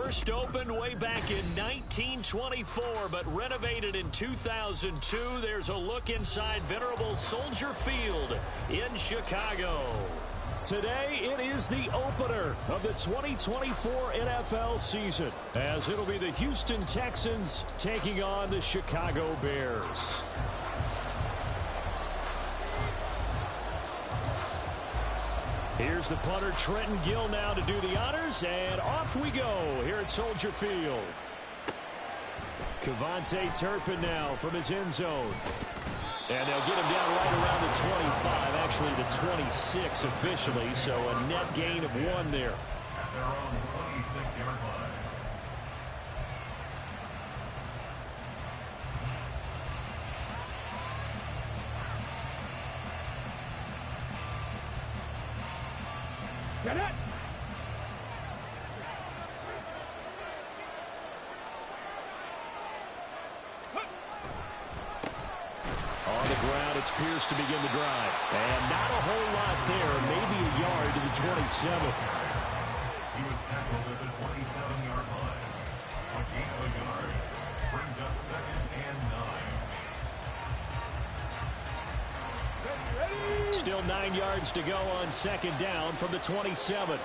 First opened way back in 1924, but renovated in 2002. There's a look inside venerable Soldier Field in Chicago. Today, it is the opener of the 2024 NFL season, as it'll be the Houston Texans taking on the Chicago Bears. Here's the punter, Trenton Gill, now to do the honors, and off we go here at Soldier Field. Cavante Turpin now from his end zone. And they'll get him down right around the 25, actually the 26 officially, so a net gain of 1 there. At their own 26-yard line. Get it! On the ground, it's Pierce to begin the drive. And not a whole lot there, maybe a yard to the 27. He was tackled at the 27-yard line. A gain of a yard brings up 2nd and 9. Still 9 yards to go on 2nd down from the 27.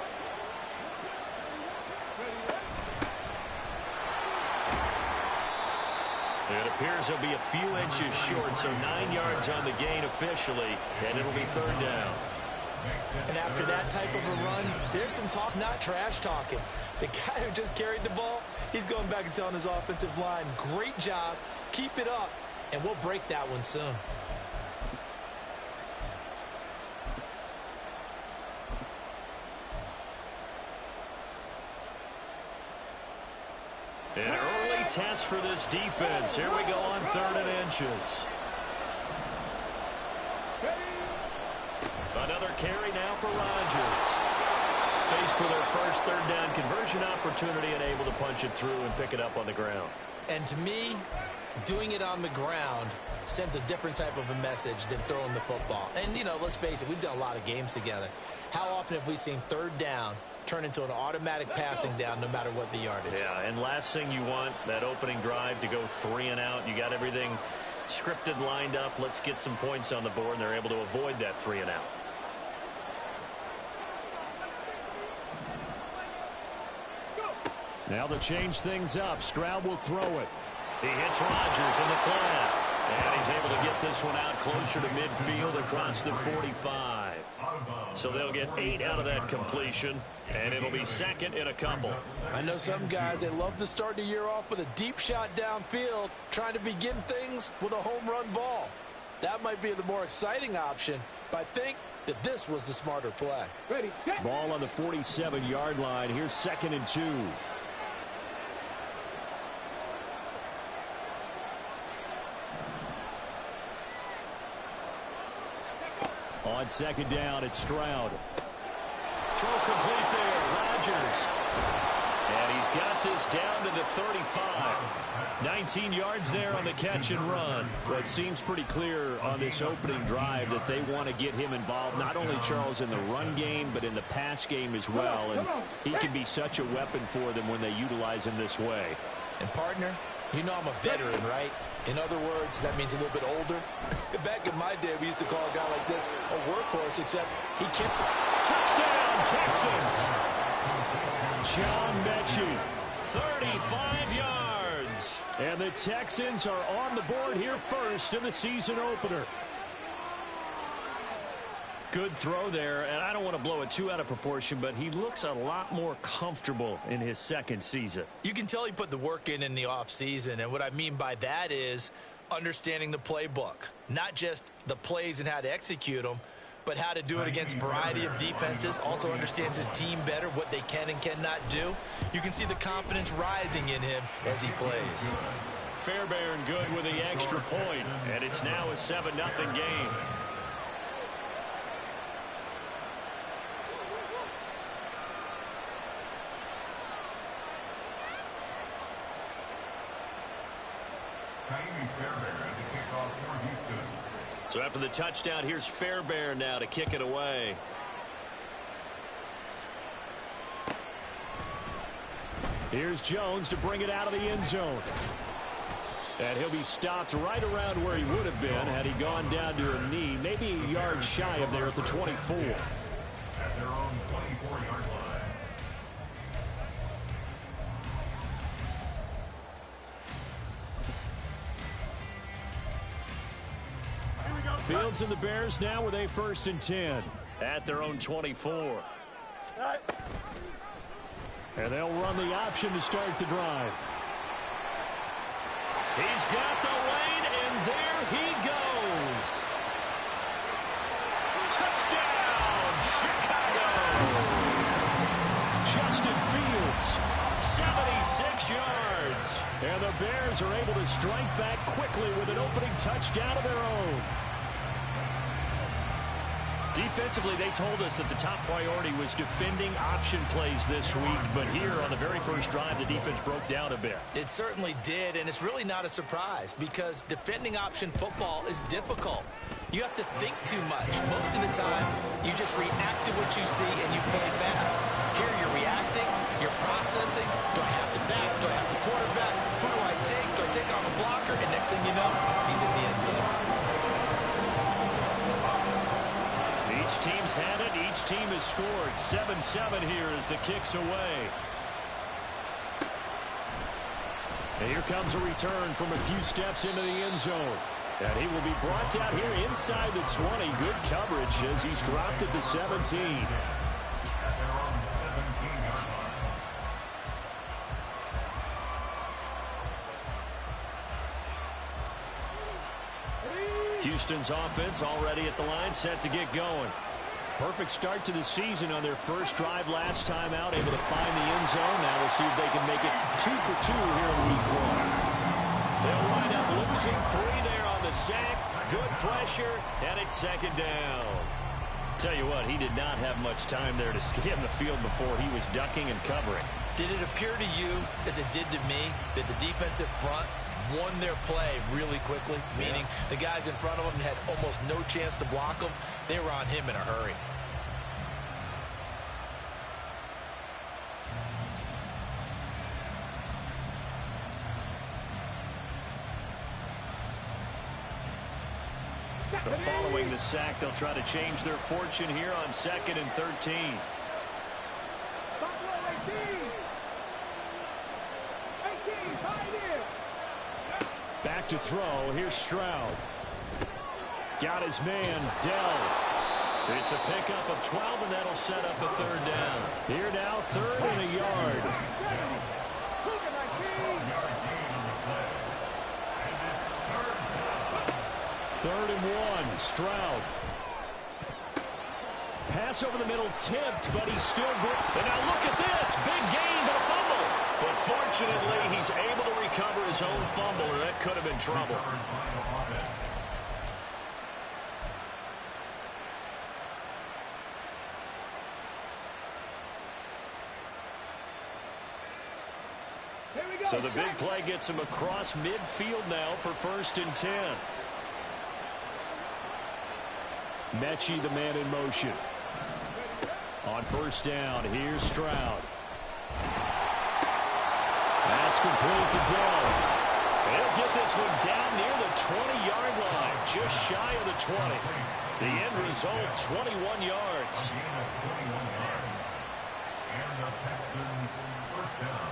It appears he'll be a few inches short, so 9 yards on the gain officially, and it'll be 3rd down. And after that type of a run, there's some talk, not trash talking. The guy who just carried the ball, he's going back and telling his offensive line, great job, keep it up, and we'll break that one soon. An early test for this defense. Here we go on 3rd and inches. Another carry now for Rodgers. Faced with their first 3rd down conversion opportunity and able to punch it through and pick it up on the ground. And to me, doing it on the ground sends a different type of a message than throwing the football. And, you know, let's face it, we've done a lot of games together. How often have we seen 3rd down turn into an automatic passing down no matter what the yardage? Yeah, and last thing you want, that opening drive to go 3 and out. You got everything scripted, lined up. Let's get some points on the board, and they're able to avoid that 3 and out. Now to change things up, Stroud will throw it. He hits Rodgers in the flat. And he's able to get this one out closer to midfield across the 45. So they'll get 8 out of that completion, and it'll be 2nd and a couple. I know some guys, they love to start the year off with a deep shot downfield, trying to begin things with a home run ball. That might be the more exciting option, but I think that this was the smarter play. Ready, set. Ball on the 47-yard line. Here's 2nd and 2. On 2nd down, it's Stroud. Throw complete there, Rodgers. And he's got this down to the 35. 19 yards there on the catch and run. But it seems pretty clear on this opening drive that they want to get him involved, not only, Charles, in the run game, but in the pass game as well. And he can be such a weapon for them when they utilize him this way. And, partner, you know I'm a veteran, right? In other words, that means a little bit older. Back in my day, we used to call a guy like this a workhorse, except he can't. Touchdown, Texans! John Mechie, 35 yards. And the Texans are on the board here first in the season opener. Good throw there, and I don't want to blow it too out of proportion, but he looks a lot more comfortable in his 2nd season. You can tell he put the work in the offseason, and what I mean by that is understanding the playbook. Not just the plays and how to execute them, but how to do it against a variety of defenses. Also understands his team better, what they can and cannot do. You can see the confidence rising in him as he plays. Fairbairn good with the extra point, and it's now a 7-0 game. So after the touchdown, here's Fairbairn now to kick it away. Here's Jones to bring it out of the end zone. And he'll be stopped right around where he would have been had he gone down to a knee, maybe a yard shy of there at the 24. At their own 24-yard line. Fields and the Bears now with a 1st and 10 at their own 24. And they'll run the option to start the drive. He's got the lane, and there he goes. Touchdown, Chicago. Justin Fields, 76 yards. And the Bears are able to strike back quickly with an opening touchdown of their own. Defensively, they told us that the top priority was defending option plays this week. But here on the very first drive, the defense broke down a bit. It certainly did, and it's really not a surprise because defending option football is difficult. You have to think too much. Most of the time, you just react to what you see and you play fast. Here you're reacting, you're processing. Do I have the back? Do I have the quarterback? Who do I take? Do I take on a blocker? And next thing you know, he's in the end zone. Each team's had it. Each team has scored. 7-7 here as the kick's away. And here comes a return from a few steps into the end zone. And he will be brought down here inside the 20. Good coverage as he's dropped at the 17. At their own 17-yard line. Houston's offense already at the line, set to get going. Perfect start to the season on their first drive last time out, able to find the end zone. Now we'll see if they can make it 2 for 2 here in week 1. They'll wind up losing 3 there on the sack. Good pressure, and it's 2nd down. Tell you what, he did not have much time there to scan the field before he was ducking and covering. Did it appear to you, as it did to me, that the defensive front won their play really quickly, meaning the guys in front of them had almost no chance to block them? They were on him in a hurry. But following the sack, they'll try to change their fortune here on 2nd and 13. Back to throw. Here's Stroud. Got his man, Dell. It's a pickup of 12, and that'll set up a 3rd down. Here now, 3rd and a yard. 3rd and 1. Stroud. Pass over the middle, tipped, but he's still good. And now look at this. Big gain, but a fumble. But fortunately, he's able to recover his own fumble, or that could have been trouble. So the big play gets him across midfield now for 1st and 10. Mechie, the man in motion. On 1st down, here's Stroud. That's complete to Dell. He'll get this one down near the 20-yard line, just shy of the 20. The end result, 21 yards. And the Texans 1st down.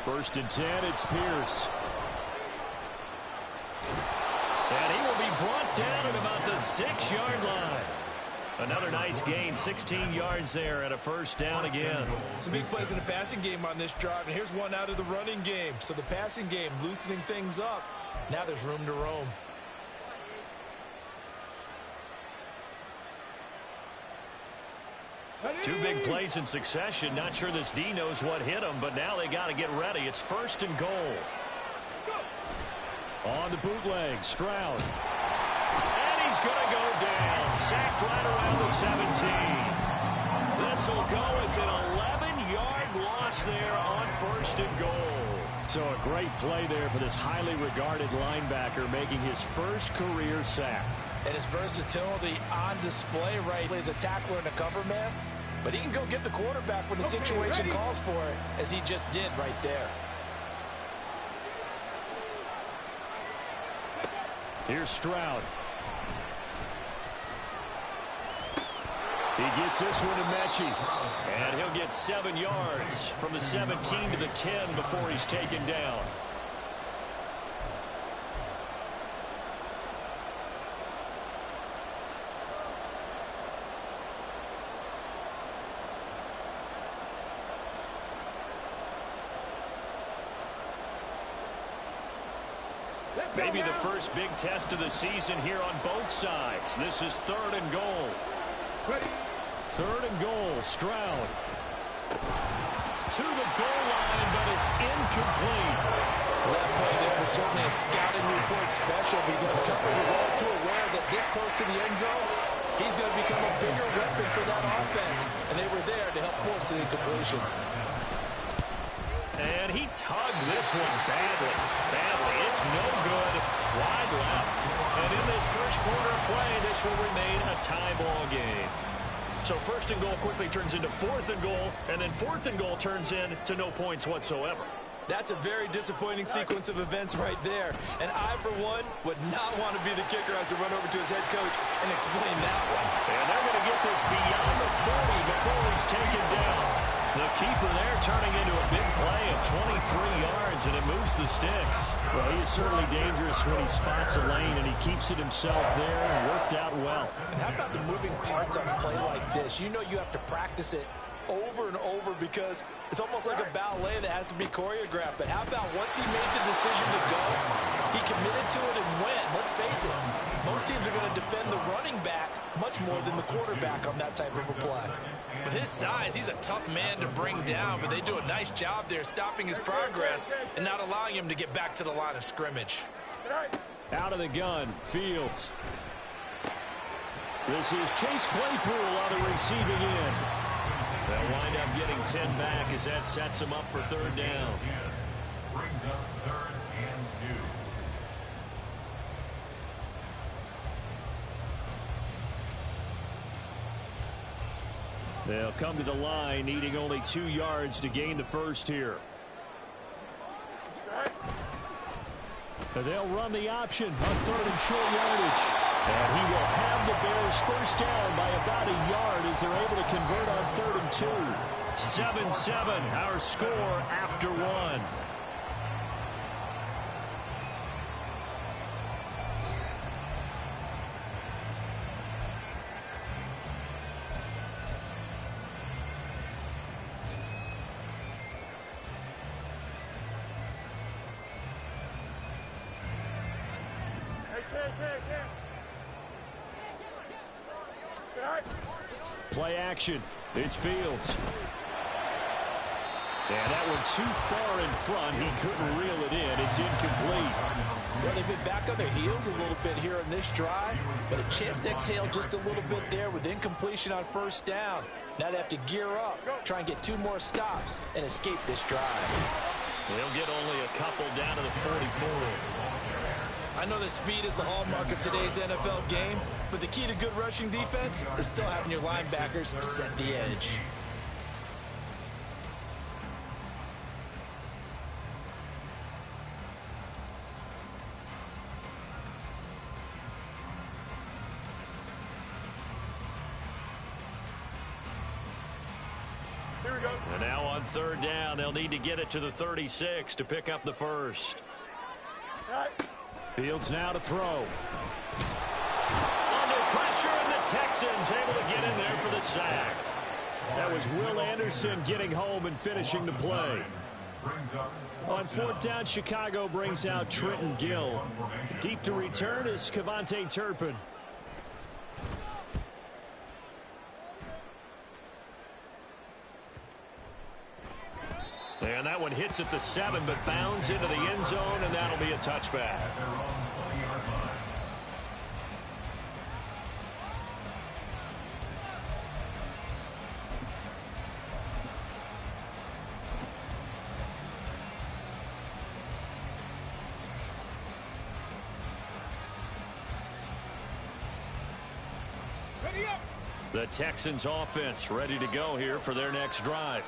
First and 10, it's Pierce. And he will be brought down at about the 6-yard line. Another nice gain, 16 yards there and a 1st down again. Some big plays in the passing game on this drive, and here's one out of the running game. So the passing game loosening things up. Now there's room to roam. Two big plays in succession. Not sure this D knows what hit him, but now they got to get ready. It's 1st and goal. On the bootleg, Stroud. And he's going to go down. Sacked right around the 17. This will go as an 11-yard loss there on 1st and goal. So a great play there for this highly regarded linebacker making his first career sack. And his versatility on display, right? As a tackler and a cover man. But he can go get the quarterback when the situation calls for it, as he just did right there. Here's Stroud. He gets this one to Mechie. And he'll get 7 yards from the 17 to the 10 before he's taken down. Maybe the first big test of the season here on both sides. This is 3rd and goal. 3rd and goal, Stroud. To the goal line, but it's incomplete. That play there was certainly a scouting report special because Cutler was all too aware that this close to the end zone, he's going to become a bigger weapon for that offense. And they were there to help force the incompletion. And he tugged this one badly. It's no good. Wide left. And in this first quarter of play, this will remain a tie ball game. So 1st and goal quickly turns into 4th and goal, and then 4th and goal turns into no points whatsoever. That's a very disappointing sequence of events right there. And I, for one, would not want to be the kicker who has to run over to his head coach and explain that one. And they're going to get this beyond the 40 before he's taken down. The keeper there turning into a big play of 23 yards, and it moves the sticks. Well, he is certainly dangerous when he spots a lane, and he keeps it himself there and worked out well. And how about the moving parts on a play like this? You know you have to practice it over and over because it's almost like a ballet that has to be choreographed. But how about once he made the decision to go, he committed to it and went. Let's face it, most teams are going to defend the running back much more than the quarterback on that type of a play. With his size, he's a tough man to bring down, but they do a nice job there stopping his progress and not allowing him to get back to the line of scrimmage. Out of the gun, Fields. This is Chase Claypool on the receiving end. They'll wind up getting 10 back as that sets him up for 3rd down. Brings up 3rd and 2. They'll come to the line, needing only 2 yards to gain the first here. They'll run the option on 3rd and short yardage. And he will have the Bears first down by about a yard as they're able to convert on 3rd and 2. 7-7, our score after 1. Play action. It's Fields. And that one too far in front. He couldn't reel it in. It's incomplete. Well, they've been back on their heels a little bit here in this drive, but a chance to exhale just a little bit there with incompletion on 1st down. Now they have to gear up, try and get 2 more stops, and escape this drive. They'll get only a couple down to the 44. I know that speed is the hallmark of today's NFL game, but the key to good rushing defense is still having your linebackers set the edge. Here we go. And now on 3rd down, they'll need to get it to the 36 to pick up the first. Fields now to throw. Under pressure, and the Texans able to get in there for the sack. That was Will Anderson getting home and finishing the play. On 4th down, Chicago brings out Trenton Gill. Deep to return is Cavante Turpin. And that one hits at the 7, but bounds into the end zone, and that'll be a touchback. The Texans offense ready to go here for their next drive.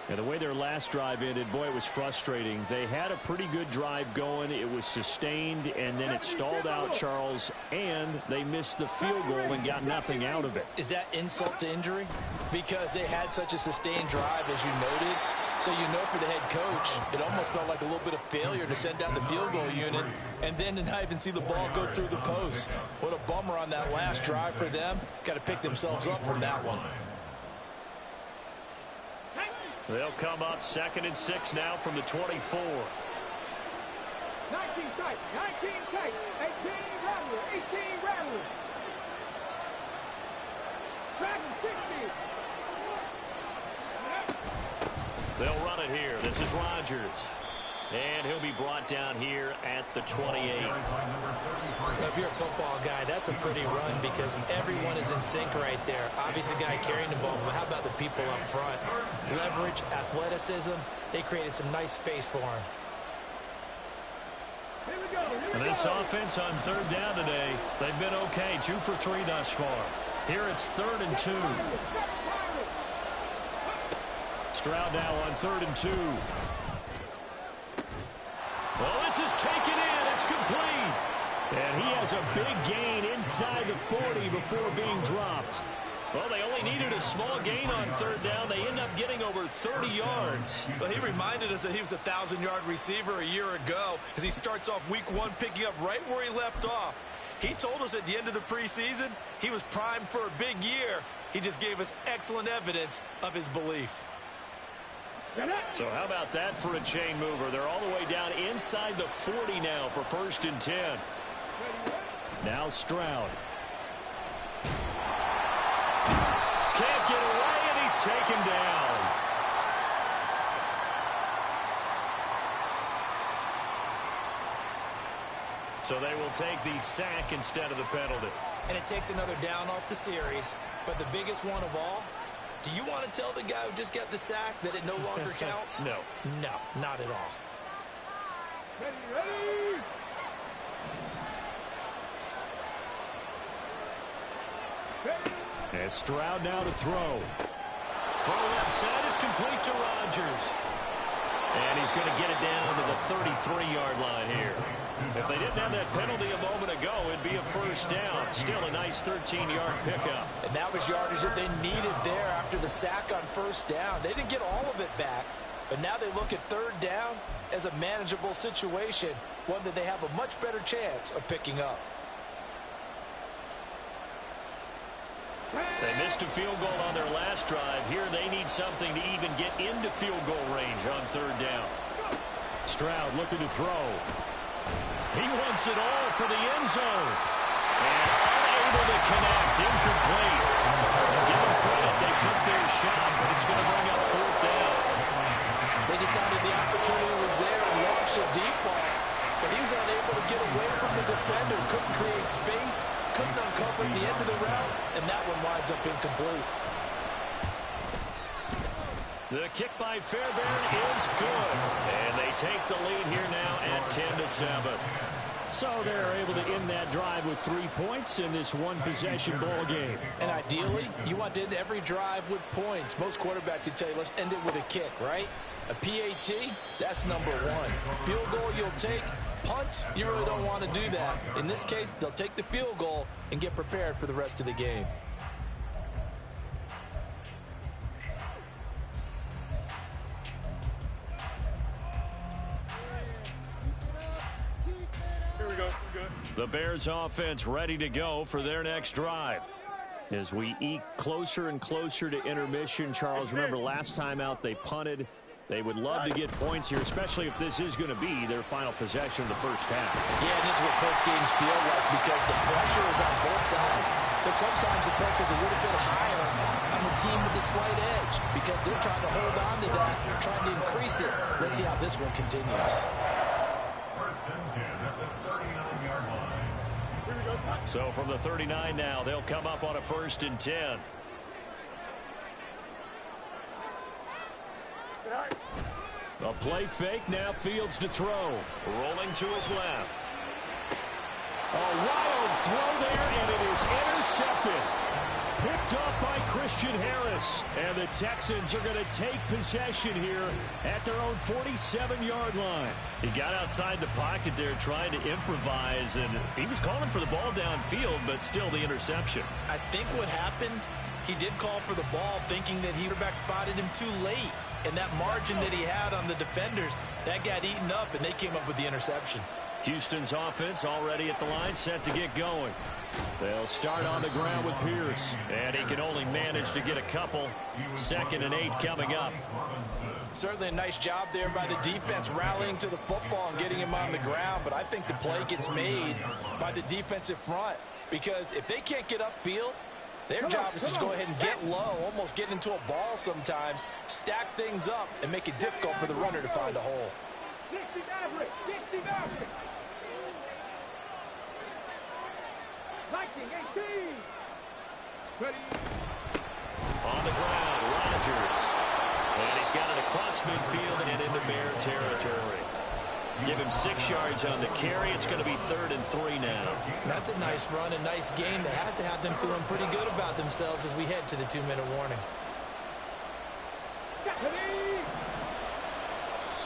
And the way their last drive ended, boy, it was frustrating. They had a pretty good drive going. It was sustained, and then it stalled out, Charles, and they missed the field goal and got nothing out of it. Is that insult to injury? Because they had such a sustained drive, as you noted. So you know for the head coach, it almost felt like a little bit of failure to send down the field goal unit and then to not even see the ball go through the post. What a bummer on that last drive for them. Got to pick themselves up from that one. They'll come up 2nd and 6 now from the 24. 19 tight, 19 tight, 18 rattler, 18 rattler. Dragon 60. They'll run it here. This is Rodgers. And he'll be brought down here at the 28. If you're a football guy, that's a pretty run because everyone is in sync right there. Obviously, the guy carrying the ball, but how about the people up front? Leverage, athleticism, they created some nice space for him. And this offense on 3rd down today, they've been okay. 2 for 3 thus far. Here it's 3rd and 2. Stroud now on 3rd and 2. Well, this is taken in. It's complete. And he has a big gain inside the 40 before being dropped. Well, they only needed a small gain on 3rd down. They end up getting over 30 yards. Well, he reminded us that he was a 1,000-yard receiver a year ago as he starts off week 1 picking up right where he left off. He told us at the end of the preseason he was primed for a big year. He just gave us excellent evidence of his belief. So how about that for a chain mover? They're all the way down inside the 40 now for 1st and 10. Now Stroud. Can't get away, and he's taken down. So they will take the sack instead of the penalty. And it takes another down off the series. But the biggest one of all, do you want to tell the guy who just got the sack that it no longer counts? No. No, not at all. Ready. And Stroud now to throw. Throw left side is complete to Rodgers. And he's going to get it down to the 33-yard line here. If they didn't have that penalty a moment ago, it'd be a 1st down. Still a nice 13-yard pickup. And that was yardage that they needed there after the sack on 1st down. They didn't get all of it back, but now they look at 3rd down as a manageable situation, one that they have a much better chance of picking up. They missed a field goal on their last drive. Here they need something to even get into field goal range on 3rd down. Stroud looking to throw. He wants it all for the end zone. And unable to connect. Incomplete. Give them credit. They took their shot, but it's going to bring up 4th down. They decided the opportunity was there and launched a deep ball, but he was unable to get away from the defender. Couldn't create space. Couldn't uncover the end of the route, and that one winds up incomplete. The kick by Fairbairn is good. And they take the lead here now at 10-7. So they're able to end that drive with 3 points in this one-possession ball game. And ideally, you want to end every drive with points. Most quarterbacks would tell you, let's end it with a kick, right? A PAT, that's number 1. Field goal you'll take. Punts, you really don't want to do that. In this case, they'll take the field goal and get prepared for the rest of the game. Here we go. Good. The Bears offense ready to go for their next drive. As we eke closer and closer to intermission, Charles, remember last time out they punted. They would love to get points here, especially if this is going to be their final possession of the 1st half. Yeah, and this is what close games feel like because the pressure is on both sides, but sometimes the pressure is a little bit higher on the team with the slight edge because they're trying to hold on to that, trying to increase it. Let's see how this one continues. 1st and 10 at the 39-yard line. Here we go. So from the 39 now, they'll come up on a 1st and 10. A play fake, now Fields to throw. Rolling to his left. A wild throw there, and it is intercepted. Picked up by Christian Harris. And the Texans are going to take possession here at their own 47-yard line. He got outside the pocket there trying to improvise, and he was calling for the ball downfield, but still the interception. I think what happened, he did call for the ball thinking that he quarterback spotted him too late. And that margin that he had on the defenders, that got eaten up, and they came up with the interception. Houston's offense already at the line, set to get going. They'll start on the ground with Pierce, and he can only manage to get a couple. 2nd and 8 coming up. Certainly a nice job there by the defense rallying to the football and getting him on the ground, but I think the play gets made by the defensive front, because if they can't get upfield, their job is to go ahead and get low, almost get into a ball sometimes, stack things up, and make it difficult for the runner to find a hole. 60 Maverick, 60 Maverick. Viking 18. Ready. On the ground, Rodgers. And he's got it across midfield and into Bear territory. Give him 6 yards on the carry. It's going to be 3rd and 3 now. That's a nice run, a nice game that has to have them feeling pretty good about themselves as we head to the 2-minute warning.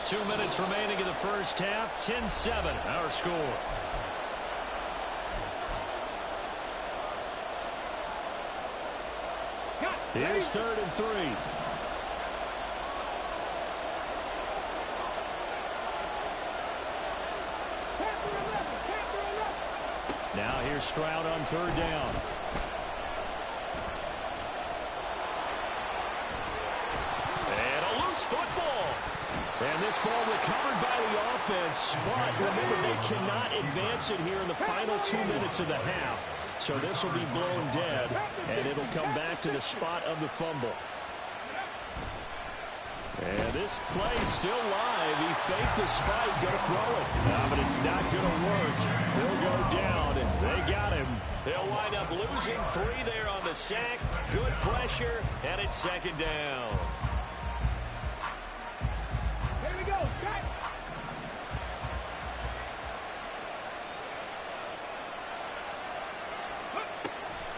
2 minutes remaining in the first half. 10-7, our score. Here's 3rd and 3. Now here's Stroud on 3rd down. And a loose football. And this ball recovered by the offense. But remember, they cannot advance it here in the final 2 minutes of the half. So this will be blown dead, and it'll come back to the spot of the fumble. And this play's still live. He faked the spike, going to throw it. But it's not going to work. He'll go down, and they got him. They'll wind up losing 3 there on the sack. Good pressure, and it's 2nd down. Here we go, Scott.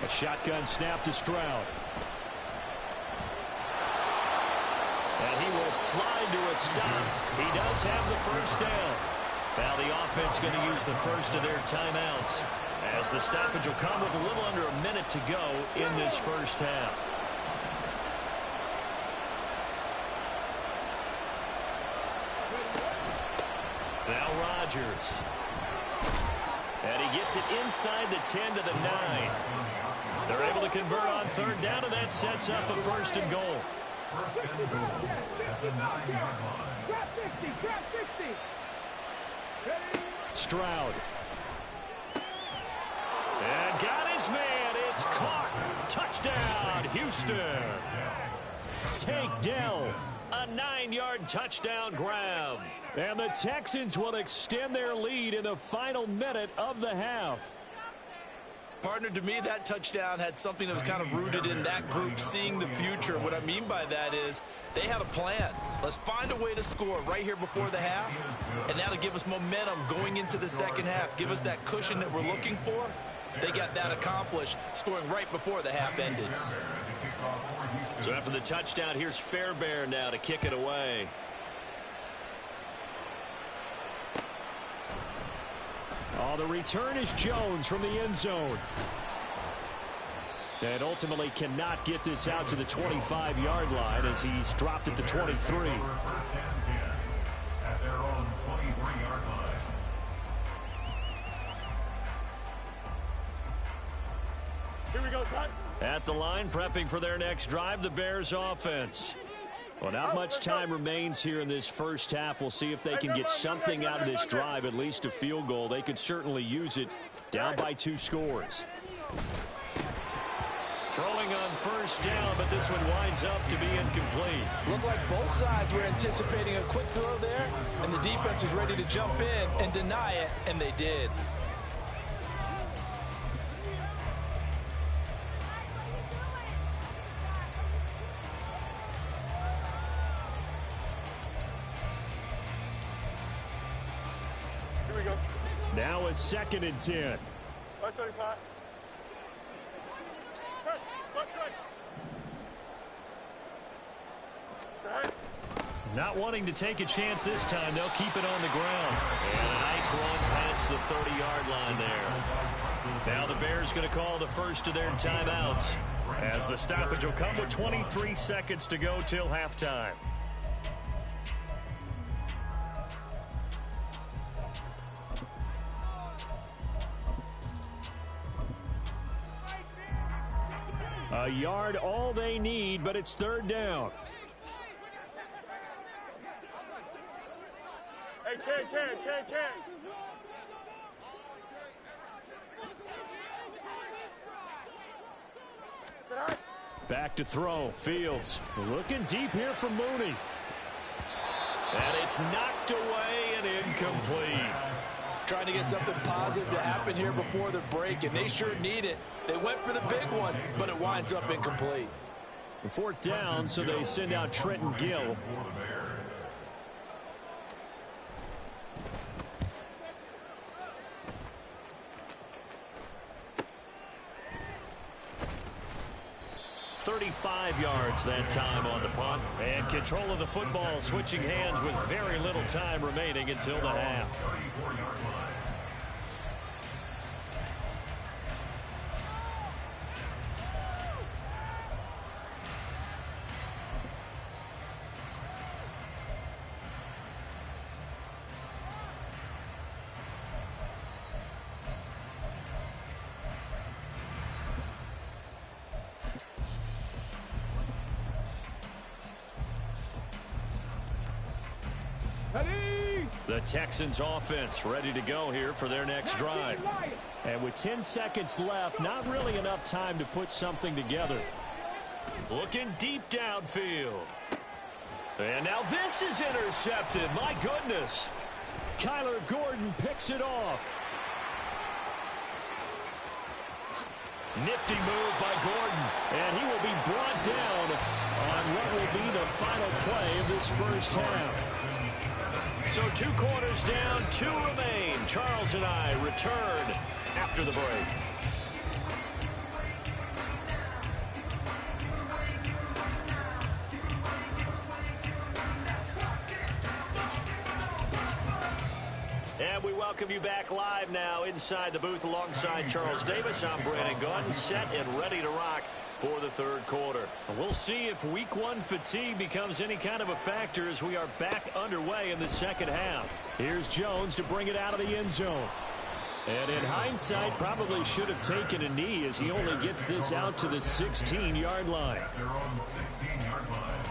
A shotgun snap to Stroud. And he will slide to a stop. He does have the first down. Now the offense going to use the first of their timeouts, as the stoppage will come with a little under a minute to go in this first half. Now Rodgers. And he gets it inside the 10 to the 9. They're able to convert on 3rd down, and that sets up a 1st and goal. Stroud. And got his man. It's caught. Touchdown, Houston. Take Dell. A 9-yard touchdown grab. And the Texans will extend their lead in the final minute of the half. Partner, to me, that touchdown had something that was kind of rooted in that group seeing the future. What I mean by that is they had a plan. Let's find a way to score right here before the half, and that'll give us momentum going into the second half. Give us that cushion that we're looking for. They got that accomplished, scoring right before the half ended. So after the touchdown, here's Fairbairn now to kick it away. Oh, the return is Jones from the end zone. And ultimately cannot get this out to the 25-yard line as he's dropped at the 23. At their own 23-yard line. Here we go, son. At the line, prepping for their next drive, the Bears offense. Well, not much time remains here in this first half. We'll see if they can get something out of this drive, at least a field goal. They could certainly use it, down by 2 scores. Throwing on 1st down, but this one winds up to be incomplete. Looked like both sides were anticipating a quick throw there, and the defense was ready to jump in and deny it, and they did. Now a 2nd and 10. Not wanting to take a chance this time, they'll keep it on the ground. And a nice run past the 30-yard line there. Now the Bears going to call the first of their timeouts, as the stoppage will come with 23 seconds to go till halftime. A yard all they need, but it's third down. Hey, Ken. Back to throw. Fields looking deep here for Mooney. And it's knocked away and incomplete. Trying to get something positive to happen here before the break, and they sure need it. They went for the big one, but it winds up incomplete. Fourth down, so they send out Trenton Gill. .35 yards that time on the punt. And control of the football switching hands with very little time remaining until the half. The Texans offense ready to go here for their next drive. And with 10 seconds left, not really enough time to put something together. Looking deep downfield. And now this is intercepted. My goodness. Kyler Gordon picks it off. Nifty move by Gordon. And he will be brought down on what will be the final play of this first half. So 2 quarters down, 2 remain. Charles and I return after the break. And we welcome you back live now inside the booth alongside Charles Davis. I'm Brandon Gaudin, set and ready to rock for the third quarter. We'll see if week 1 fatigue becomes any kind of a factor as we are back underway in the second half. Here's Jones to bring it out of the end zone. And in hindsight, probably should have taken a knee as he only gets this out to the 16-yard line. They're on the 16-yard line.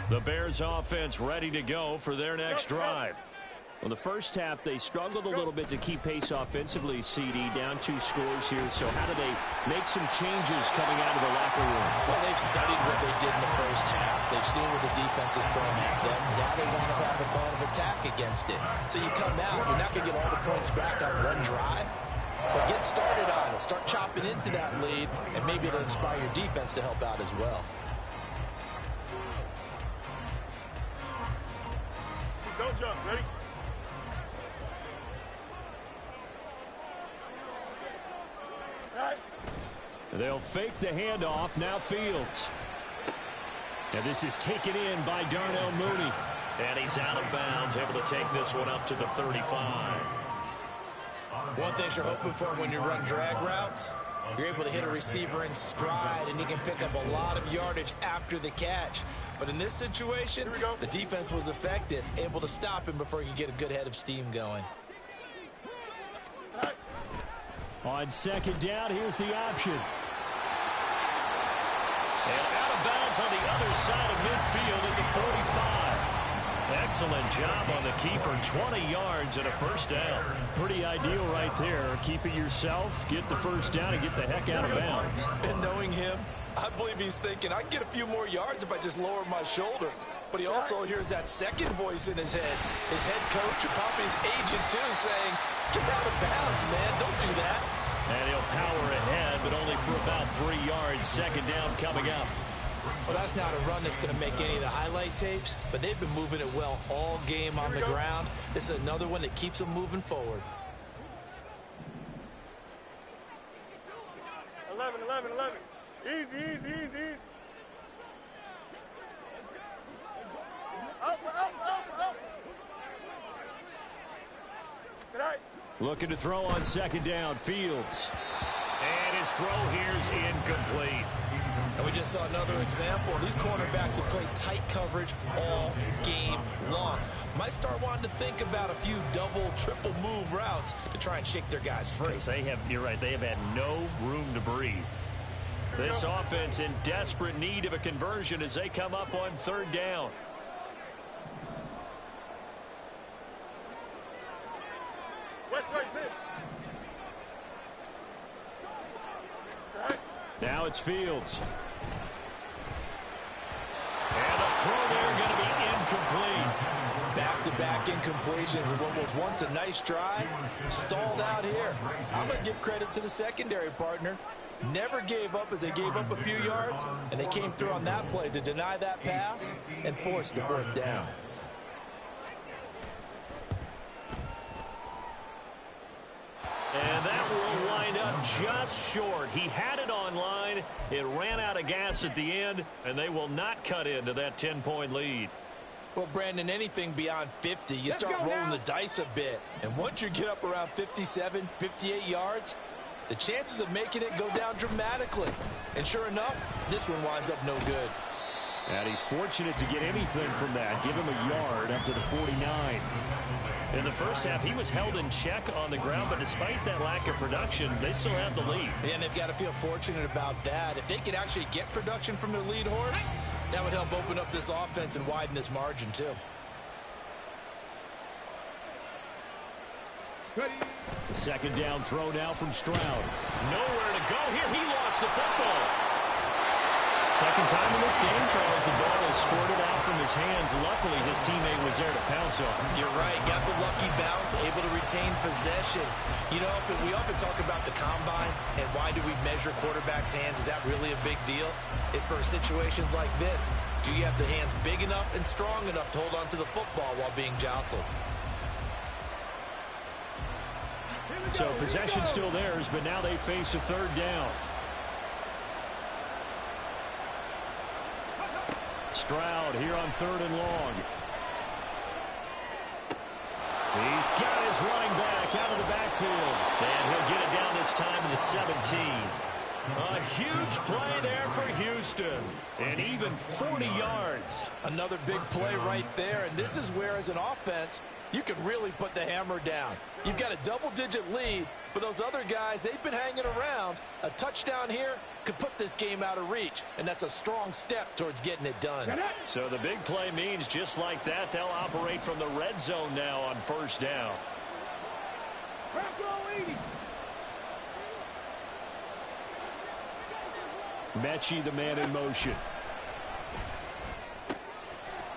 The Bears offense ready to go for their next drive. Well, the first half, they struggled a little bit to keep pace offensively, CD, down 2 scores here. So how do they make some changes coming out of the locker room? Well, they've studied what they did in the first half. They've seen what the defense is throwing at them. Now they want to have a plan of attack against it. So you come out, you're not going to get all the points back on one drive, but get started on it. Start chopping into that lead, and maybe it'll inspire your defense to help out as well. Don't jump. Ready? They'll fake the handoff. Now Fields. And this is taken in by Darnell Mooney. And he's out of bounds, able to take this one up to the 35. One thing you're hoping for when you run drag routes, you're able to hit a receiver in stride, and he can pick up a lot of yardage after the catch. But in this situation, the defense was effective, able to stop him before he could get a good head of steam going. On second down, here's the option. And out of bounds on the other side of midfield at the 45. Excellent job on the keeper. 20 yards and a first down. Pretty ideal right there. Keep it yourself, get the first down, and get the heck out of bounds. And knowing him, I believe he's thinking, I can get a few more yards if I just lower my shoulder. But he also hears that second voice in his head. His head coach and probably his agent, too, saying, get out of bounds, man. Don't do that. And he'll power ahead, but only for about 3 yards. Second down coming up. Well, that's not a run that's going to make any of the highlight tapes, but they've been moving it well all game on the ground. This is another one that keeps them moving forward. 11, 11, 11. Easy, easy, easy, easy. Up, up, up, up. Tonight. Looking to throw on second down. Fields. And his throw here's incomplete. And we just saw another example. These cornerbacks have played tight coverage all game long. Might start wanting to think about a few double, triple move routes to try and shake their guys free. You're right, they have had no room to breathe. This offense in desperate need of a conversion as they come up on third down. Now it's Fields. And the throw there going to be incomplete. Back-to-back incompletions of what was once a nice drive. Stalled out here. I'm going to give credit to the secondary partner. Never gave up as they gave up a few yards, and they came through on that play to deny that pass and force the fourth down. And that will wind up just short. He had it on line. It ran out of gas at the end, and they will not cut into that 10-point lead. Well, Brandon, anything beyond 50, you start rolling the dice a bit. And once you get up around 57, 58 yards, the chances of making it go down dramatically. And sure enough, this one winds up no good. And he's fortunate to get anything from that. Give him a yard up to the 49. In the first half, he was held in check on the ground, but despite that lack of production, they still have the lead. And they've got to feel fortunate about that. If they could actually get production from their lead horse, that would help open up this offense and widen this margin, too. The second down throw now from Stroud. Nowhere to go here. He lost the football. Second time in this game, Charles, the ball is squirted out from his hands. Luckily, his teammate was there to pounce on him. You're right. Got the lucky bounce, able to retain possession. You know, we often talk about the combine and why do we measure quarterbacks' hands. Is that really a big deal? It's for situations like this. Do you have the hands big enough and strong enough to hold on to the football while being jostled? So possession still theirs, but now they face a third down. Stroud here on third and long. He's got his running back out of the backfield. And he'll get it down this time to the 17. A huge play there for Houston. And even 40 yards. Another big play right there. And this is where, as an offense, you can really put the hammer down. You've got a double-digit lead, but those other guys, they've been hanging around. A touchdown here could put this game out of reach, and that's a strong step towards getting it done. So the big play means just like that, they'll operate from the red zone now on first down. Mechie, the man in motion.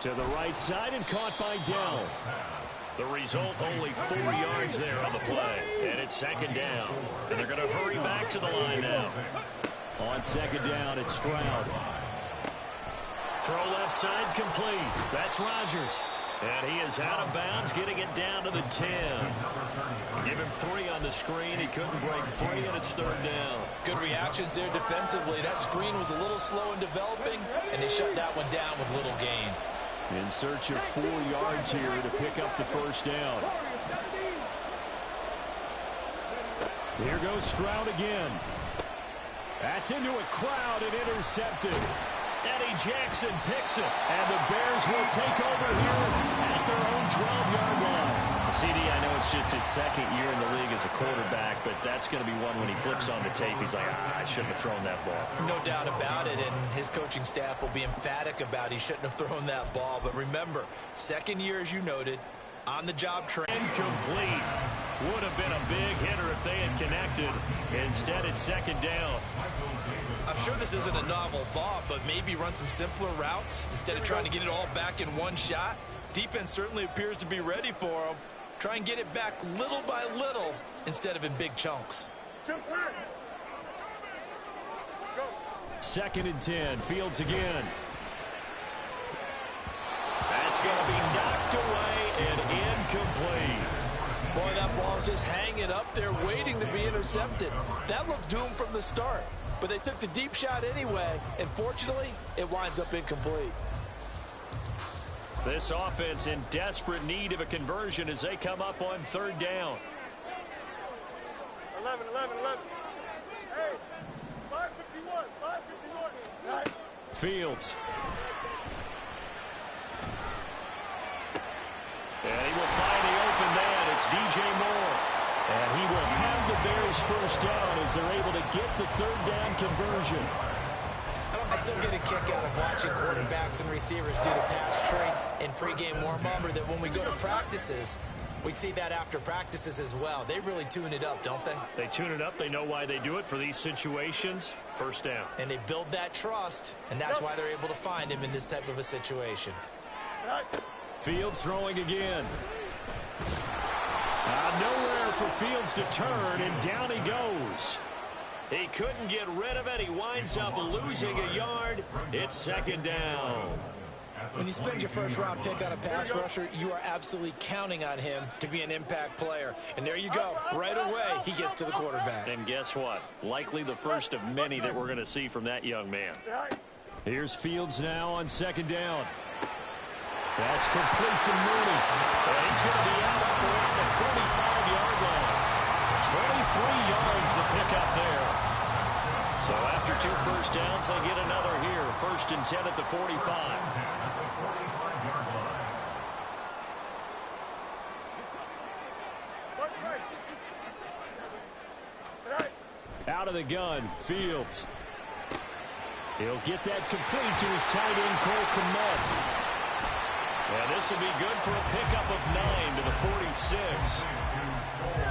To the right side and caught by Dell. The result, only 4 yards there on the play. And it's second down. And they're going to hurry back to the line now. On second down, it's Stroud. Throw left side complete. That's Rodgers. And he is out of bounds, getting it down to the 10. Give him 3 on the screen. He couldn't break free, and it's third down. Good reactions there defensively. That screen was a little slow in developing, and they shut that one down with little gain. In search of 4 yards here to pick up the first down. Here goes Stroud again. That's into a crowd and intercepted. Eddie Jackson picks it, and the Bears will take over here at their own 12-yard line. CD, I know it's just his second year in the league as a quarterback, but that's going to be one when he flips on the tape. He's like, I shouldn't have thrown that ball. No doubt about it, and his coaching staff will be emphatic about he shouldn't have thrown that ball. But remember, second year, as you noted, on-the-job training. Incomplete. Would have been a big hitter if they had connected. Instead, it's second down. I'm sure this isn't a novel thought, but maybe run some simpler routes instead of trying to get it all back in one shot. Defense certainly appears to be ready for them. Try and get it back little by little instead of in big chunks. Second and 10. Fields again. That's going to be knocked away and incomplete. Boy, that ball is just hanging up there waiting to be intercepted. That looked doomed from the start. but they took the deep shot anyway, and fortunately, it winds up incomplete. This offense in desperate need of a conversion as they come up on third down. 11. Hey, 5:51. Right. Fields. And he will find the open man. It's DJ Moore. And he will have the Bears first down as they're able to get the third down conversion. I still get a kick out of watching quarterbacks and receivers do the pass tree in pregame warm-up. Remember that when we go to practices, we see that after practices as well. They really tune it up, don't they? They tune it up. They know why they do it for these situations. First down. And they build that trust, and that's why they're able to find him in this type of a situation. Fields throwing again. Nowhere for Fields to turn, and down he goes. He couldn't get rid of it. He winds up losing a yard. It's second down. When you spend your first-round pick on a pass rusher, you are absolutely counting on him to be an impact player. And there you go. Right away, he gets to the quarterback. And guess what? Likely the first of many that we're going to see from that young man. Here's Fields now on second down. That's complete to Mooney. And he's going to be out up around the 45-yard line. 23 yards the pickup there. So after 2 first downs, they get another here. 1st and 10 at the 45. Out of the gun, Fields. He'll get that complete to his tight end, Cole Kmet. And this will be good for a pickup of 9 to the 46.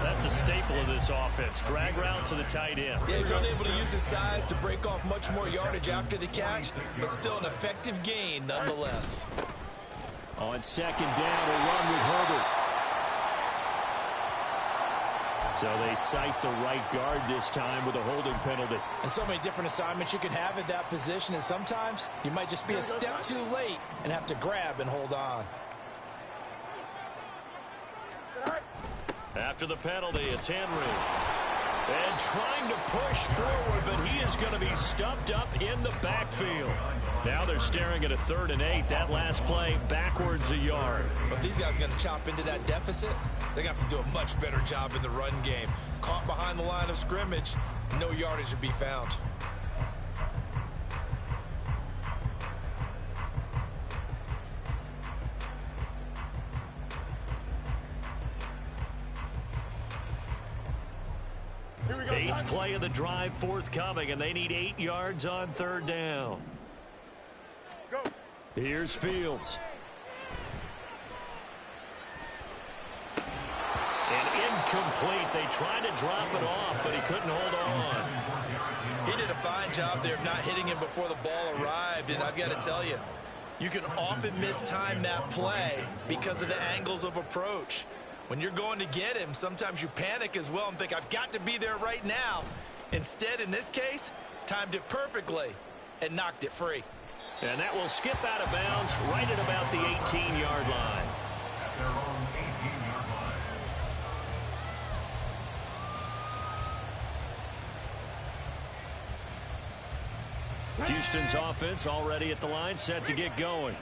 That's a staple of this offense. Drag route to the tight end. Yeah, he's unable to use his size to break off much more yardage after the catch, but still an effective gain nonetheless. On second down, a run with Herbert. So they cite the right guard this time with a holding penalty. And so many different assignments you can have at that position, and sometimes you might just be a step too late and have to grab and hold on. After the penalty, it's Henry. And trying to push forward, but he is going to be stuffed up in the backfield. Now they're staring at a 3rd and 8. That last play backwards a yard. But these guys are going to chop into that deficit. They're going to have to do a much better job in the run game. Caught behind the line of scrimmage, no yardage to be found. Eighth play of the drive forthcoming, and they need 8 yards on 3rd down. Go. Here's Fields. And incomplete. They tried to drop it off, but he couldn't hold on. He did a fine job there of not hitting him before the ball arrived, and I've got to tell you, you can often mistime that play because of the angles of approach. When you're going to get him, sometimes you panic as well and think, I've got to be there right now. Instead, in this case, timed it perfectly and knocked it free. And that will skip out of bounds right at about the 18-yard line. At their own 18-yard line. Houston's offense already at the line, set to get going.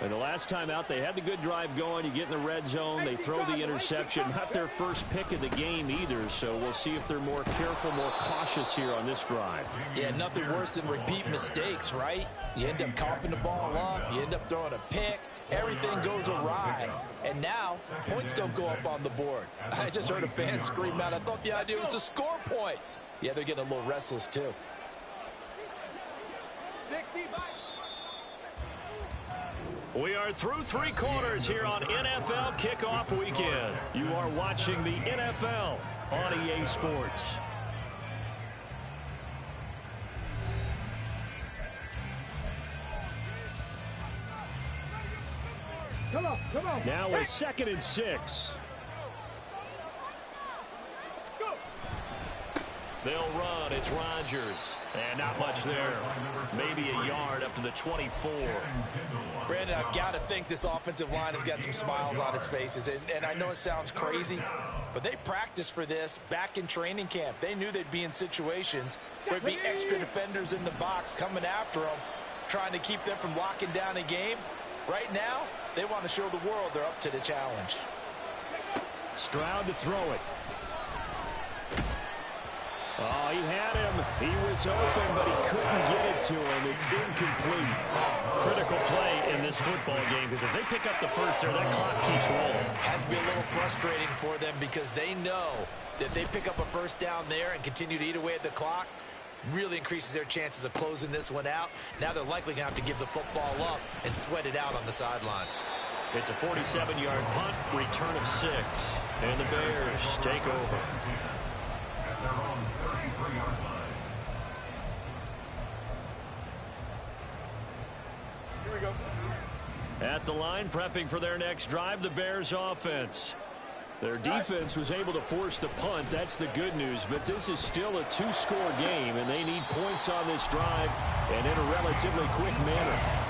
And the last time out, they had the good drive going. You get in the red zone, they throw the interception. Not their first pick of the game either, so we'll see if they're more careful, more cautious here on this drive. Yeah, nothing worse than repeat mistakes, right? You end up coughing the ball up, you end up throwing a pick, everything goes awry. And now, points don't go up on the board. I just heard a fan scream out, I thought the idea was to score points. Yeah, they're getting a little restless too. 60 back. We are through 3 quarters here on NFL Kickoff Weekend. You are watching the NFL on EA Sports. Come on. Now a 2nd and 6. Go. They'll run. It's Rodgers. And not much there. Maybe a yard up to the 24. Brandon, I've got to think this offensive line has got some smiles on its faces. And I know it sounds crazy, But they practiced for this back in training camp. They knew they'd be in situations where there'd be extra defenders in the box coming after them, trying to keep them from locking down a game. Right now, they want to show the world they're up to the challenge. Stroud to throw it. Oh, he had him. He was open, but he couldn't get it to him. It's incomplete. Critical play in this football game, because if they pick up the first there, that clock keeps rolling. Has to be a little frustrating for them because they know that if they pick up a first down there and continue to eat away at the clock, really increases their chances of closing this one out. Now they're likely going to have to give the football up and sweat it out on the sideline. It's a 47-yard punt, return of 6. And the Bears take over. At their own 33-yard line. Here we go. At the line, prepping for their next drive, the Bears offense. Their defense was able to force the punt. That's the good news. But this is still a 2-score game, and they need points on this drive and in a relatively quick manner.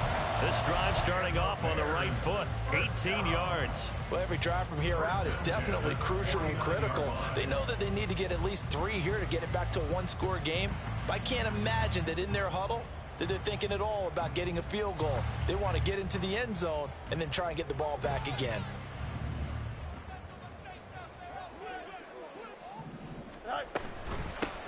This drive starting off on the right foot, 18 yards. Well, every drive from here out is definitely crucial and critical. They know that they need to get at least 3 here to get it back to a 1-score game. But I can't imagine that in their huddle that they're thinking at all about getting a field goal. They want to get into the end zone and then try and get the ball back again.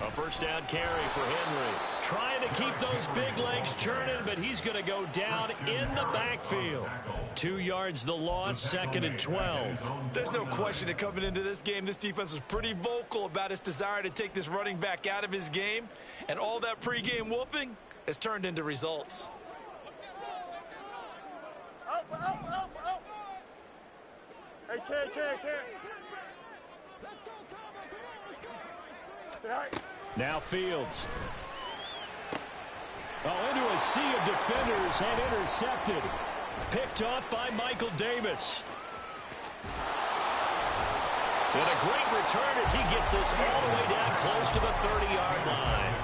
A first down carry for Henry. Trying to keep those big legs churning, but he's going to go down in the backfield. 2 yards the loss, 2nd and 12. There's no question that coming into this game, this defense was pretty vocal about its desire to take this running back out of his game. And all that pregame wolfing has turned into results. Up. Hey, Ken. Now Fields. Oh, into a sea of defenders and intercepted. Picked off by Michael Davis. And a great return as he gets this all the way down close to the 30-yard line.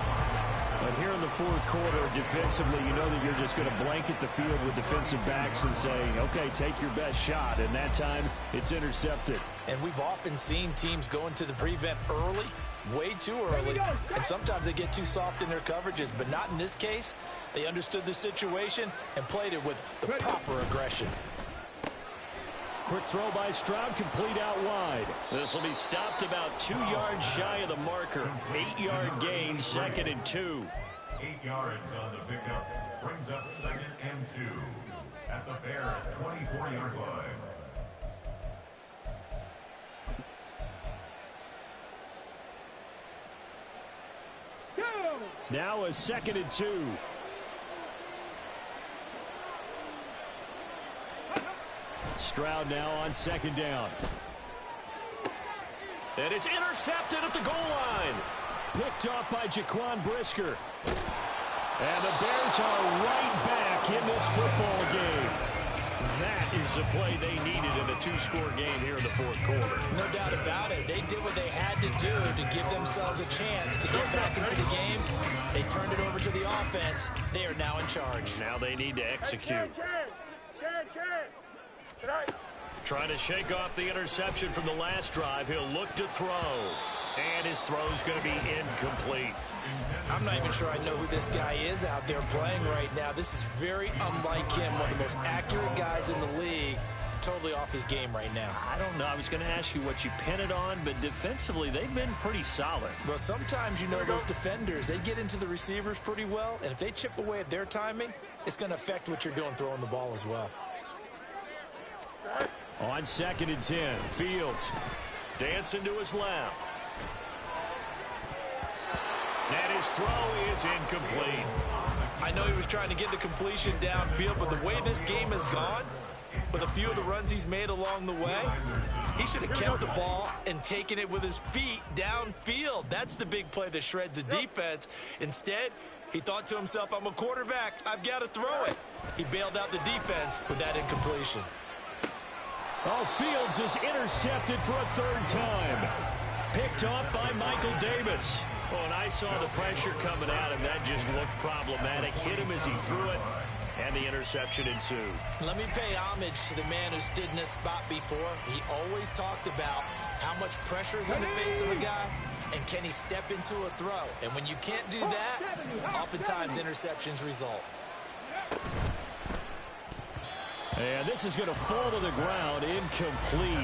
But here in the fourth quarter, defensively, you know that you're just going to blanket the field with defensive backs and say, okay, take your best shot. And that time, it's intercepted. And we've often seen teams go into the prevent early, way too early, and sometimes they get too soft in their coverages, but not in this case. They understood the situation and played it with the proper aggression. Quick throw by Stroud, complete out wide. This will be stopped about 2 yards shy of the marker. 8-yard gain, 2nd and 2. 8 yards on the pickup. Brings up 2nd and 2. At the Bears' 24-yard line. Now a 2nd and 2. Stroud now on 2nd down. And it's intercepted at the goal line. Picked off by Jaquan Brisker. And the Bears are right back in this football game. That is the play they needed in a 2-score game here in the fourth quarter. No doubt about it. They did what they had to do to give themselves a chance to get back into the game. They turned it over to the offense. They are now in charge. Now they need to execute. Trying to shake off the interception from the last drive. He'll look to throw. And his throw's going to be incomplete. I'm not even sure I know who this guy is out there playing right now. This is very unlike him, one of the most accurate guys in the league. Totally off his game right now. I don't know. I was going to ask you what you pin it on, but defensively, they've been pretty solid. Well, sometimes, you know, those defenders, they get into the receivers pretty well, and if they chip away at their timing, it's going to affect what you're doing throwing the ball as well. On 2nd and 10, Fields dancing to his left. And his throw is incomplete. I know he was trying to get the completion downfield, but the way this game has gone, with a few of the runs he's made along the way, he should have kept the ball and taken it with his feet downfield. That's the big play that shreds the defense. Instead, he thought to himself, I'm a quarterback, I've got to throw it. He bailed out the defense with that incompletion. Oh, Fields is intercepted for a 3rd time. Picked off by Michael Davis. Oh, and I saw the pressure coming at him. That just looked problematic. Hit him as he threw it, and the interception ensued. Let me pay homage to the man who stood in this spot before. He always talked about how how much pressure is in the face of a guy, and can he step into a throw? And when you can't do that, oftentimes interceptions result. And this is going to fall to the ground, incomplete.